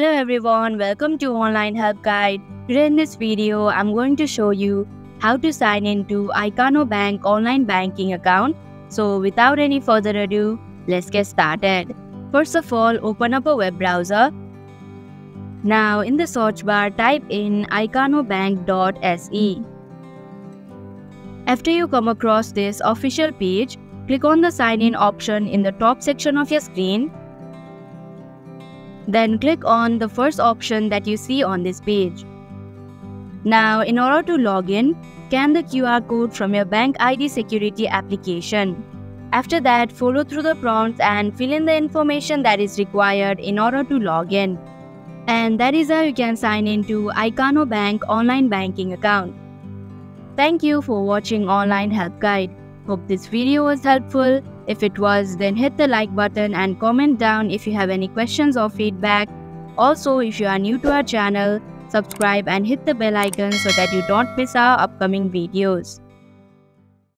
Hello everyone, welcome to Online Help Guide. Today in this video, I'm going to show you how to sign into Ikano Bank online banking account. So without any further ado, let's get started. First of all, open up a web browser. Now in the search bar, type in ikanobank.se. After you come across this official page, click on the sign in option in the top section of your screen. Then click on the first option that you see on this page. Now, in order to log in, scan the QR code from your bank ID security application. After that, follow through the prompts and fill in the information that is required in order to log in. And that is how you can sign into Ikano Bank online banking account. Thank you for watching Online Help Guide. Hope this video was helpful. If it was, then hit the like button and comment down if you have any questions or feedback. Also, if you are new to our channel, subscribe and hit the bell icon so that you don't miss our upcoming videos.